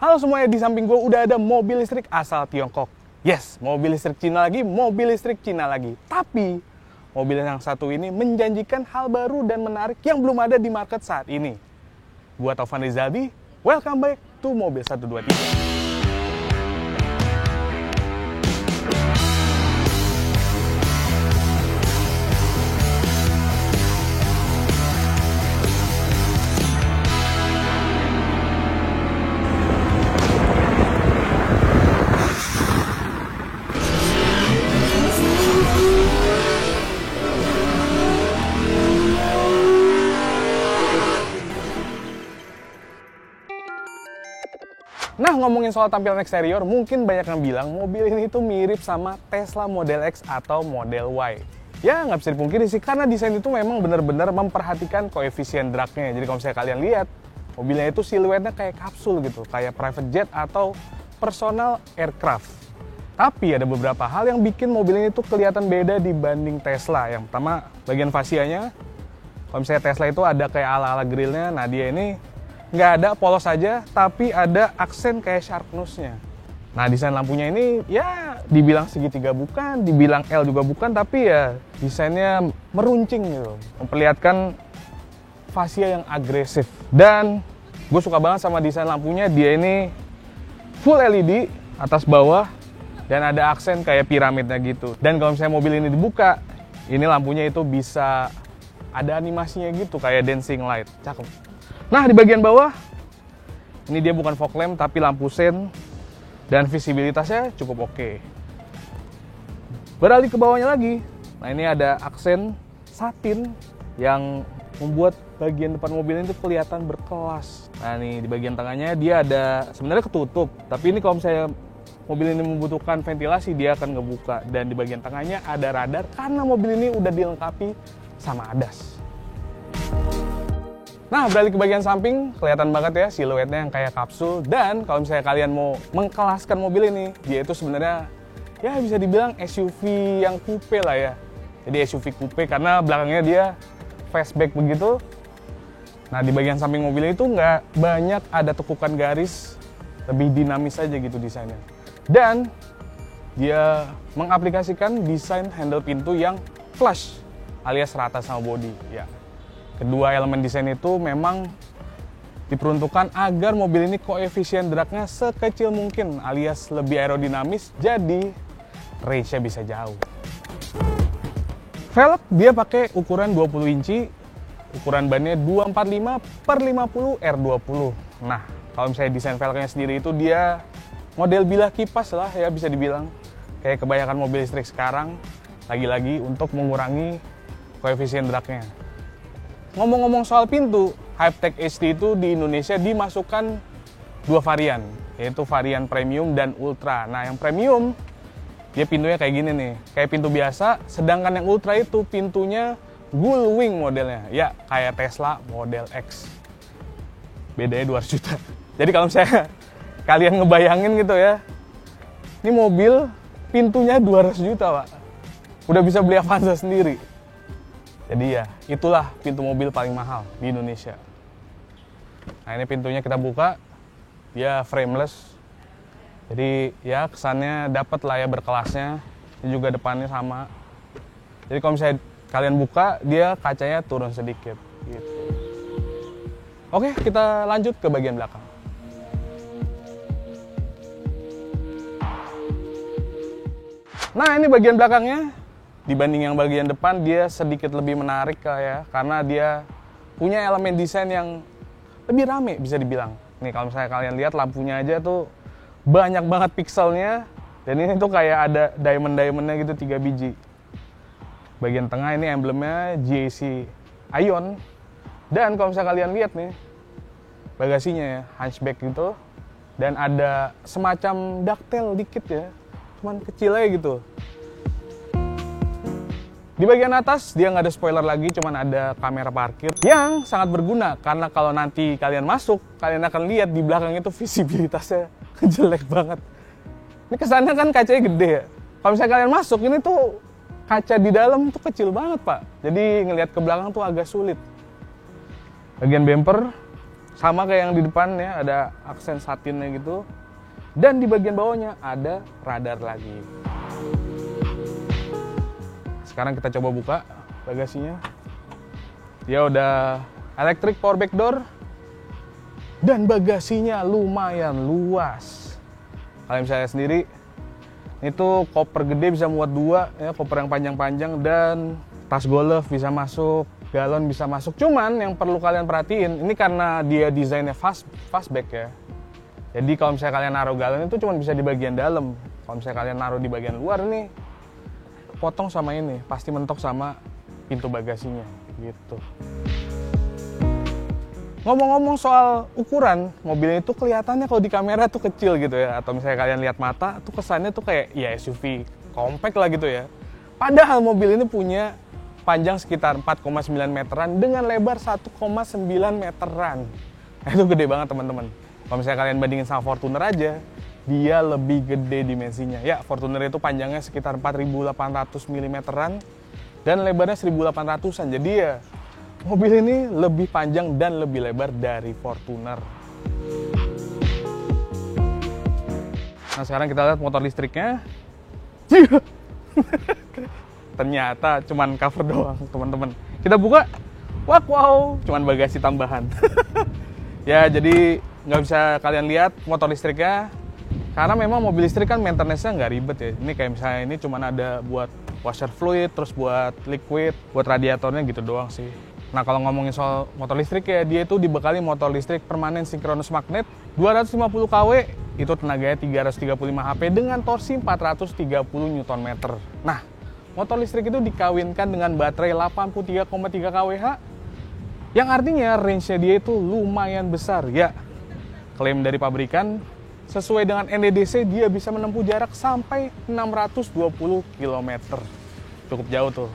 Halo semuanya, di samping gue udah ada mobil listrik asal Tiongkok. Yes, mobil listrik Cina lagi, mobil listrik Cina lagi. Tapi, mobil yang satu ini menjanjikan hal baru dan menarik yang belum ada di market saat ini. Gua Taufan Rizaldi, welcome back to Mobil 123. Nah, ngomongin soal tampilan eksterior, mungkin banyak yang bilang mobil ini tuh mirip sama Tesla Model X atau Model Y. Ya, nggak bisa dipungkiri sih, karena desain itu memang benar-benar memperhatikan koefisien dragnya. Jadi kalau misalnya kalian lihat, mobilnya itu siluetnya kayak kapsul gitu, kayak private jet atau personal aircraft. Tapi ada beberapa hal yang bikin mobil ini tuh kelihatan beda dibanding Tesla. Yang pertama, bagian fasianya. Kalau misalnya Tesla itu ada kayak ala-ala grillnya, nah dia ini nggak ada, polos saja, tapi ada aksen kayak shark nose-nya. Nah, desain lampunya ini ya dibilang segitiga bukan, dibilang L juga bukan, tapi ya desainnya meruncing gitu, memperlihatkan fascia yang agresif. Dan gue suka banget sama desain lampunya, dia ini full LED atas bawah dan ada aksen kayak piramidnya gitu. Dan kalau misalnya mobil ini dibuka, ini lampunya itu bisa ada animasinya gitu kayak dancing light, cakep. Nah, di bagian bawah, ini dia bukan fog lamp, tapi lampu sen, dan visibilitasnya cukup oke. Beralih ke bawahnya lagi, nah ini ada aksen satin yang membuat bagian depan mobil ini tuh kelihatan berkelas. Nah, ini di bagian tengahnya dia ada, sebenarnya ketutup, tapi ini kalau misalnya mobil ini membutuhkan ventilasi, dia akan ngebuka. Dan di bagian tengahnya ada radar, karena mobil ini udah dilengkapi sama ADAS. Nah, beralih ke bagian samping, kelihatan banget ya siluetnya yang kayak kapsul. Dan kalau misalnya kalian mau mengkelaskan mobil ini, dia itu sebenarnya ya bisa dibilang SUV yang coupe lah ya. Jadi SUV coupe karena belakangnya dia fastback begitu. Nah, di bagian samping mobil itu nggak banyak ada tekukan garis, lebih dinamis aja gitu desainnya. Dan dia mengaplikasikan desain handle pintu yang flush alias rata sama bodi ya. Kedua elemen desain itu memang diperuntukkan agar mobil ini koefisien dragnya sekecil mungkin alias lebih aerodinamis, jadi range-nya bisa jauh. Velg dia pakai ukuran 20 inci, ukuran bannya 245/50 R20. Nah, kalau misalnya desain velgnya sendiri itu dia model bilah kipas lah ya, bisa dibilang kayak kebanyakan mobil listrik sekarang, lagi-lagi untuk mengurangi koefisien dragnya. Ngomong-ngomong soal pintu, Hypertech HD itu di Indonesia dimasukkan dua varian, yaitu varian premium dan ultra. Nah, yang premium, dia pintunya kayak gini nih, kayak pintu biasa, sedangkan yang ultra itu pintunya gullwing modelnya, ya kayak Tesla Model X. Bedanya 200 juta. Jadi kalau misalnya kalian ngebayangin gitu ya, ini mobil pintunya 200 juta, Pak. Udah bisa beli Avanza sendiri. Jadi ya, itulah pintu mobil paling mahal di Indonesia. Nah, ini pintunya kita buka, dia frameless. Jadi ya kesannya dapat lah ya berkelasnya. Ini juga depannya sama. Jadi kalau misalnya kalian buka, dia kacanya turun sedikit. Gitu. Oke, kita lanjut ke bagian belakang. Nah, ini bagian belakangnya. Dibanding yang bagian depan, dia sedikit lebih menarik ya, karena dia punya elemen desain yang lebih rame bisa dibilang. Nih kalau misalnya kalian lihat lampunya aja tuh banyak banget pixelnya, dan ini tuh kayak ada diamond-diamondnya gitu 3 biji. Bagian tengah ini emblemnya GAC Ion, dan kalau misalnya kalian lihat nih bagasinya ya, hatchback gitu, dan ada semacam ducktail dikit ya, cuman kecil aja gitu. Di bagian atas dia nggak ada spoiler lagi, cuman ada kamera parkir yang sangat berguna karena kalau nanti kalian masuk, kalian akan lihat di belakang itu visibilitasnya jelek banget. Ini kesannya kan kacanya gede ya. Kalau misalnya kalian masuk, ini tuh kaca di dalam tuh kecil banget, Pak. Jadi ngelihat ke belakang tuh agak sulit. Bagian bumper Sama kayak yang di depan ya, ada aksen satinnya gitu. Dan di bagian bawahnya ada radar lagi. Sekarang kita coba buka bagasinya. Dia udah electric power back door. Dan bagasinya lumayan luas. Kalian saya sendiri, itu koper gede bisa muat 2, ya, koper yang panjang-panjang, dan tas golf bisa masuk, galon bisa masuk. Cuman yang perlu kalian perhatiin, ini karena dia desainnya fastback ya. Jadi kalau misalnya kalian naruh galon itu cuma bisa di bagian dalam. Kalau misalnya kalian naruh di bagian luar nih, potong sama ini, pasti mentok sama pintu bagasinya gitu. Ngomong-ngomong soal ukuran, mobilnya itu kelihatannya kalau di kamera tuh kecil gitu ya. Atau misalnya kalian lihat mata, tuh kesannya tuh kayak ya SUV compact lah gitu ya. Padahal mobil ini punya panjang sekitar 4,9 meteran dengan lebar 1,9 meteran. Nah, itu gede banget teman-teman. Kalau misalnya kalian bandingin sama Fortuner aja, dia lebih gede dimensinya. Ya, Fortuner itu panjangnya sekitar 4.800 mm dan lebarnya 1.800-an. Jadi ya, mobil ini lebih panjang dan lebih lebar dari Fortuner. Nah, sekarang kita lihat motor listriknya. Ternyata cuman cover doang, teman-teman. Kita buka, wow, cuman bagasi tambahan. Ya, jadi nggak bisa kalian lihat motor listriknya, karena memang mobil listrik kan maintenance-nya nggak ribet ya. Ini kayak misalnya ini cuman ada buat washer fluid, terus buat liquid, buat radiatornya gitu doang sih. Nah, kalau ngomongin soal motor listrik ya, dia itu dibekali motor listrik permanen sinkronus magnet 250 kW, itu tenaganya 335 HP dengan torsi 430 Nm. Nah, motor listrik itu dikawinkan dengan baterai 83,3 kWh, yang artinya range-nya dia itu lumayan besar ya. Klaim dari pabrikan, sesuai dengan NEDC dia bisa menempuh jarak sampai 620 km. Cukup jauh tuh.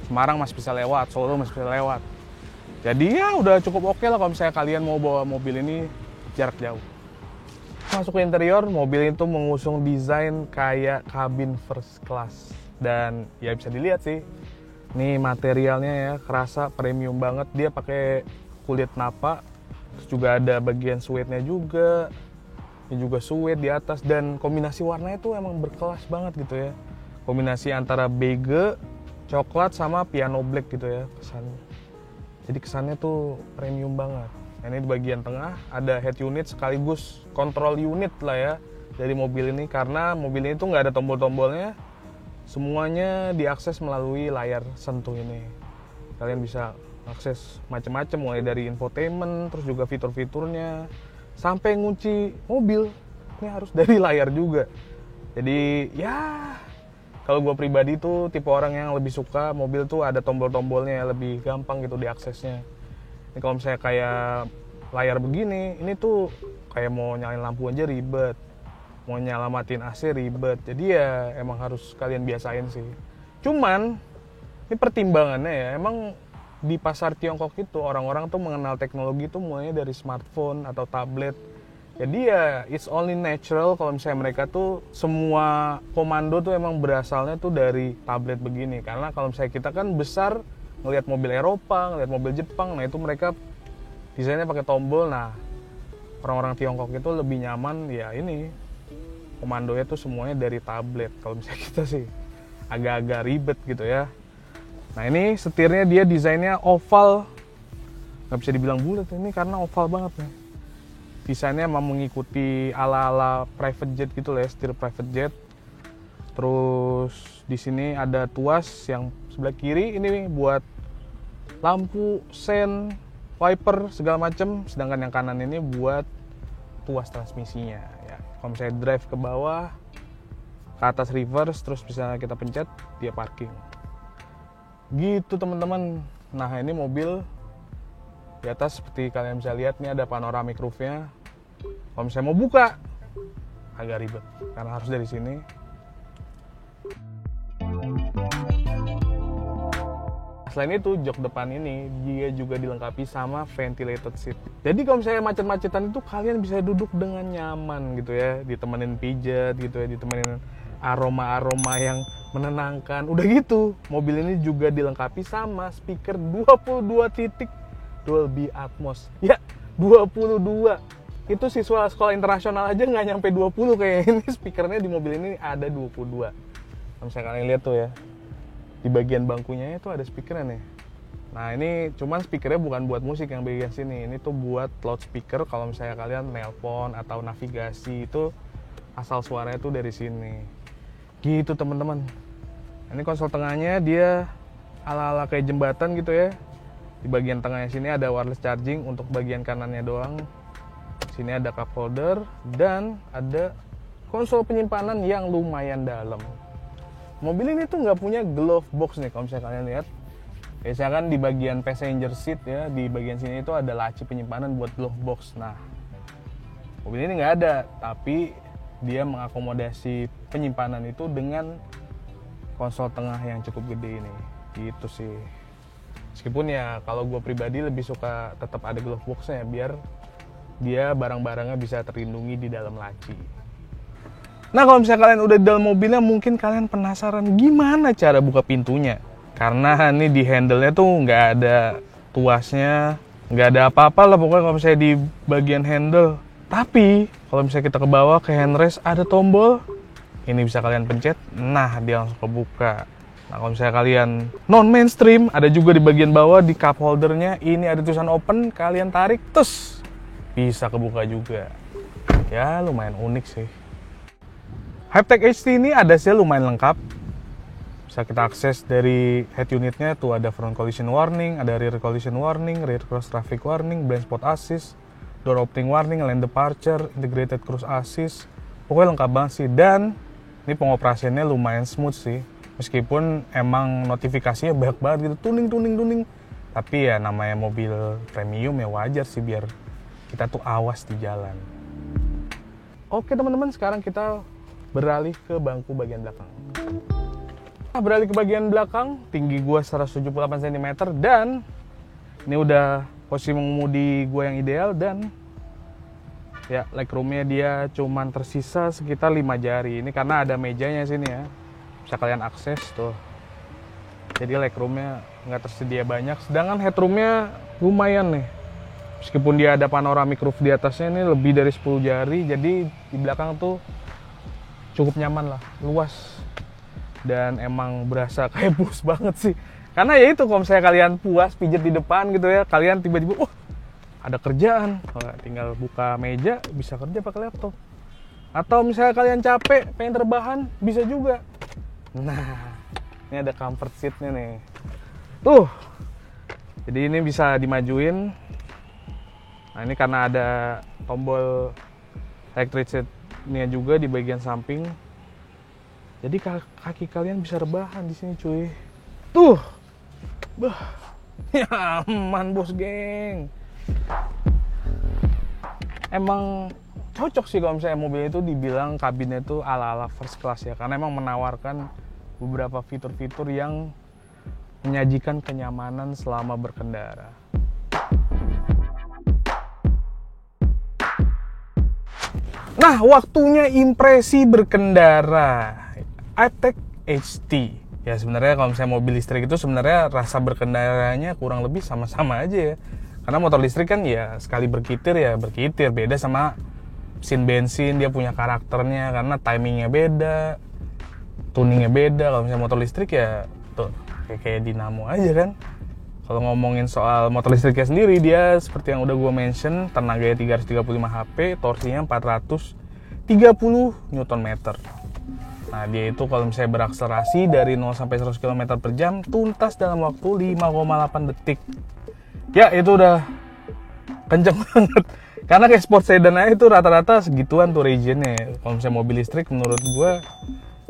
Semarang masih bisa lewat, Solo masih bisa lewat. Jadi ya udah cukup oke lah kalau misalnya kalian mau bawa mobil ini jarak jauh. Masuk ke interior, mobil itu mengusung desain kayak kabin first class. Dan ya bisa dilihat sih, ini materialnya ya kerasa premium banget. Dia pakai kulit napa, terus juga ada bagian suede-nya juga. Ini juga suede di atas, dan kombinasi warnanya tuh emang berkelas banget gitu ya. Kombinasi antara beige, coklat sama piano black gitu ya kesannya. Jadi kesannya tuh premium banget. Nah, ini di bagian tengah ada head unit sekaligus control unit lah ya dari mobil ini, karena mobil ini tuh nggak ada tombol-tombolnya. Semuanya diakses melalui layar sentuh ini. Kalian bisa akses macam-macam, mulai dari infotainment, terus juga fitur-fiturnya, sampai ngunci mobil. Ini harus dari layar juga. Jadi ya, kalau gue pribadi tuh tipe orang yang lebih suka mobil tuh ada tombol-tombolnya, lebih gampang gitu diaksesnya. Ini kalau misalnya kayak layar begini, ini tuh kayak mau nyalain lampu aja ribet. Mau nyalamatin AC ribet. Jadi ya emang harus kalian biasain sih. Cuman ini pertimbangannya ya, emang di pasar Tiongkok itu orang-orang tuh mengenal teknologi tuh mulainya dari smartphone atau tablet. Jadi ya it's only natural kalau misalnya mereka tuh semua komando tuh emang berasalnya tuh dari tablet begini. Karena kalau misalnya kita kan besar ngelihat mobil Eropa, ngelihat mobil Jepang, nah itu mereka desainnya pakai tombol. Nah, orang-orang Tiongkok itu lebih nyaman ya ini, komandonya tuh semuanya dari tablet. Kalau misalnya kita sih agak-agak ribet gitu ya. Nah, ini setirnya dia desainnya oval, nggak bisa dibilang bulat ini karena oval banget nih. Desainnya emang mengikuti ala-ala private jet gitu lah ya, setir private jet. Terus di sini ada tuas yang sebelah kiri ini buat lampu, sen, wiper segala macem, sedangkan yang kanan ini buat tuas transmisinya ya. Kalau misalnya drive ke bawah, ke atas reverse, terus bisa kita pencet, dia parking. Gitu teman-teman. Nah, ini mobil di atas seperti kalian bisa lihat nih ada panoramic roof-nya. Kalau misalnya mau buka agak ribet karena harus dari sini. Selain itu, jok depan ini dia juga dilengkapi sama ventilated seat. Jadi kalau misalnya macet-macetan itu kalian bisa duduk dengan nyaman gitu ya, ditemenin pijat gitu ya, ditemenin aroma-aroma yang menenangkan. Udah gitu, mobil ini juga dilengkapi sama speaker 22 titik Dolby Atmos. Ya, 22. Itu siswa sekolah internasional aja nggak nyampe 20 kayak ini. Speakernya di mobil ini ada 22. Kalau misalnya kalian lihat tuh ya, di bagian bangkunya itu ada speakernya nih. Nah ini cuman speakernya bukan buat musik yang bagian sini. Ini tuh buat loudspeaker kalau misalnya kalian nelpon atau navigasi itu asal suaranya tuh dari sini. Gitu teman-teman. Ini konsol tengahnya dia ala-ala kayak jembatan gitu ya. Di bagian tengahnya sini ada wireless charging untuk bagian kanannya doang. Sini ada cup holder dan ada konsol penyimpanan yang lumayan dalam. Mobil ini tuh nggak punya glove box nih kalau misalnya kalian lihat. Biasanya kan di bagian passenger seat ya, di bagian sini itu ada laci penyimpanan buat glove box. Nah, mobil ini nggak ada, tapi dia mengakomodasi penyimpanan itu dengan konsol tengah yang cukup gede ini. Gitu sih. Meskipun ya kalau gue pribadi lebih suka tetap ada glove boxnya biar dia barang-barangnya bisa terlindungi di dalam laci. Nah kalau misalnya kalian udah di dalam mobilnya mungkin kalian penasaran gimana cara buka pintunya. Karena ini di handle-nya tuh nggak ada tuasnya, nggak ada apa-apa lah pokoknya kalau misalnya di bagian handle. Tapi kalau misalnya kita ke bawah ke handrest ada tombol, ini bisa kalian pencet, nah dia langsung kebuka. Nah kalau misalnya kalian non mainstream, ada juga di bagian bawah di cup holdernya, ini ada tulisan open, kalian tarik, terus bisa kebuka juga. Ya lumayan unik sih. Hypertech HT ini ada sih lumayan lengkap. Bisa kita akses dari head unitnya tuh ada front collision warning, ada rear collision warning, rear cross traffic warning, blind spot assist, door opening warning, lane departure, integrated cruise assist. Pokoknya lengkap banget sih dan ini pengoperasiannya lumayan smooth sih. Meskipun emang notifikasinya banyak banget gitu, tuning. Tapi ya namanya mobil premium ya wajar sih biar kita tuh awas di jalan. Oke teman-teman, sekarang kita beralih ke bangku bagian belakang. Beralih ke bagian belakang, tinggi gua 178 cm dan ini udah posisi mengemudi gua yang ideal dan ya legroomnya dia cuman tersisa sekitar 5 jari. Ini karena ada mejanya sini ya, bisa kalian akses tuh. Jadi legroomnya nggak tersedia banyak, sedangkan headroomnya lumayan nih. Meskipun dia ada panoramic roof di atasnya, ini lebih dari 10 jari, jadi di belakang tuh cukup nyaman lah, luas. Dan emang berasa kayak bus banget sih. Karena ya itu kalau misalnya kalian puas pijet di depan gitu ya, kalian tiba-tiba ada kerjaan, tinggal buka meja bisa kerja pakai laptop. Atau misalnya kalian capek pengen terbahan bisa juga. Nah, ini ada comfort seat-nya nih. Tuh. Jadi ini bisa dimajuin. Nah, ini karena ada tombol electric seat-nya juga di bagian samping. Jadi kaki kalian bisa rebahan di sini, cuy. Tuh. Ya aman, bos, geng. Emang cocok sih kalau misalnya mobil itu dibilang kabinnya itu ala-ala first class ya. Karena emang menawarkan beberapa fitur-fitur yang menyajikan kenyamanan selama berkendara. Nah, waktunya impresi berkendara. Hypertech HT. Ya sebenarnya kalau misalnya mobil listrik itu sebenarnya rasa berkendaranya kurang lebih sama-sama aja ya. Karena motor listrik kan ya sekali berkitir ya berkitir. Beda sama mesin bensin, dia punya karakternya karena timingnya beda, tuningnya beda. Kalau misalnya motor listrik ya tuh kayak dinamo aja kan. Kalau ngomongin soal motor listriknya sendiri, dia seperti yang udah gue mention, tenaganya 335 HP, torsinya 430 Nm. Nah dia itu kalau misalnya berakselerasi dari 0 sampai 100 km per jam tuntas dalam waktu 5,8 detik. Ya itu udah kenceng banget. Karena kayak sport sedan aja itu rata-rata segituan tuh regionnya. Kalau misalnya mobil listrik menurut gue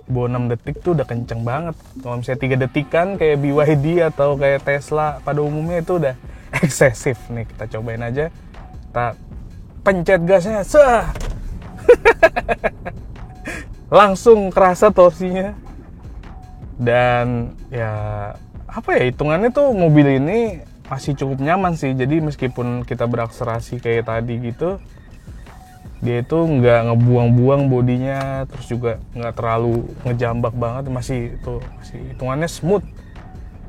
bawah 6 detik tuh udah kenceng banget. Kalau misalnya 3 detikan kayak BYD atau kayak Tesla pada umumnya itu udah eksesif. Nih kita cobain aja. Kita pencet gasnya, langsung kerasa torsinya. Dan ya apa ya, hitungannya tuh mobil ini masih cukup nyaman sih. Jadi meskipun kita berakselerasi kayak tadi gitu, dia itu nggak ngebuang-buang bodinya, terus juga nggak terlalu ngejambak banget, masih hitungannya smooth.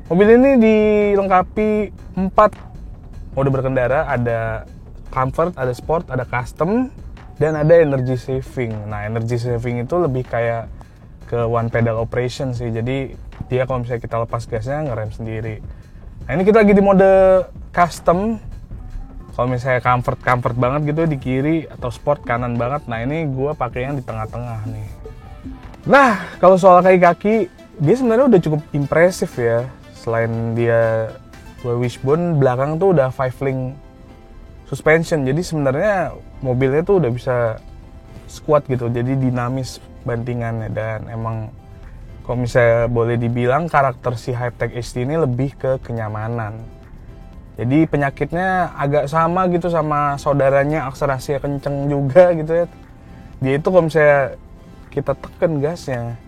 Mobil ini dilengkapi 4 mode berkendara, ada comfort, ada sport, ada custom, dan ada energy saving. Nah, energy saving itu lebih kayak ke one pedal operation sih. Jadi dia kalau misalnya kita lepas gasnya ngerem sendiri. Nah, ini kita lagi di mode custom. Kalau misalnya comfort banget gitu di kiri, atau sport kanan banget. Nah, ini gue pakai yang di tengah-tengah nih. Nah, kalau soal kaki-kaki, dia sebenarnya udah cukup impresif ya. Selain dia wishbone, belakang tuh udah 5-link suspension. Jadi sebenarnya mobilnya tuh udah bisa squat gitu. Jadi dinamis bantingannya. Dan emang kalau misalnya boleh dibilang karakter si Hypertech HD ini lebih ke kenyamanan. Jadi penyakitnya agak sama gitu sama saudaranya akselerasi kenceng juga gitu ya. Dia itu kalau misalnya kita tekan gasnya,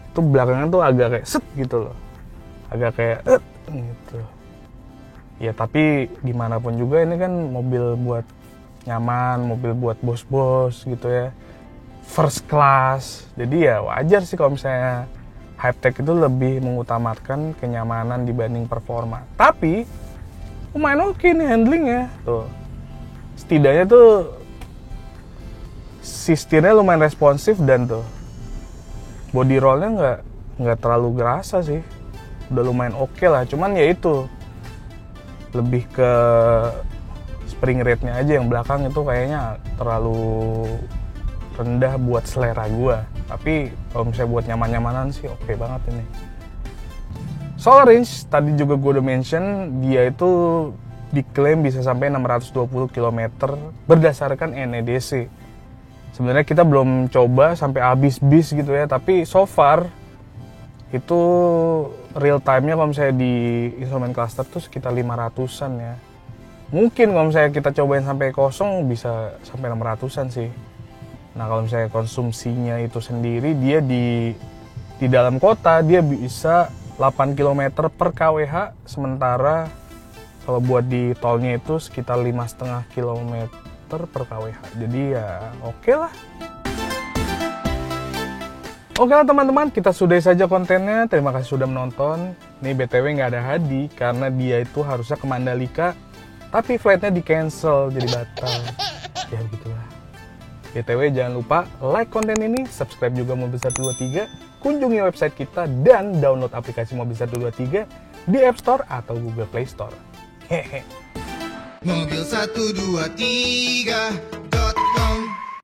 itu belakangnya tuh agak kayak set gitu loh. Agak kayak gitu. Ya tapi gimana pun juga ini kan mobil buat nyaman, mobil buat bos-bos gitu ya. First class. Jadi ya wajar sih kalau misalnya Hypertech itu lebih mengutamakan kenyamanan dibanding performa. Tapi lumayan oke nih handlingnya. Tuh. Setidaknya tuh si setirnya lumayan responsif dan tuh body rollnya nggak terlalu gerasa sih. Udah lumayan oke lah. Cuman ya itu lebih ke spring rate-nya aja yang belakang itu kayaknya terlalu rendah buat selera gua. Tapi kalau misalnya buat nyaman-nyamanan sih oke banget ini. Soal range, tadi juga gue udah mention, dia itu diklaim bisa sampai 620 km berdasarkan NEDC. Sebenarnya kita belum coba sampai habis bis gitu ya, tapi so far itu real time-nya kalau misalnya di instrument cluster tuh sekitar 500-an ya. Mungkin kalau misalnya kita cobain sampai kosong bisa sampai 600-an sih. Nah, kalau misalnya konsumsinya itu sendiri, dia di dalam kota dia bisa 8 km per kWh, sementara kalau buat di tolnya itu sekitar 5,5 km per kWh. Jadi ya oke lah. Oke lah teman-teman, kita sudahi saja kontennya. Terima kasih sudah menonton. Nih BTW nggak ada Hadi karena dia itu harusnya ke Mandalika, tapi flightnya di cancel jadi batal. Ya begitulah. BTW jangan lupa like konten ini, subscribe juga Mobil 123, kunjungi website kita dan download aplikasi Mobil 123 di App Store atau Google Play Store. Hehe. Mobil 123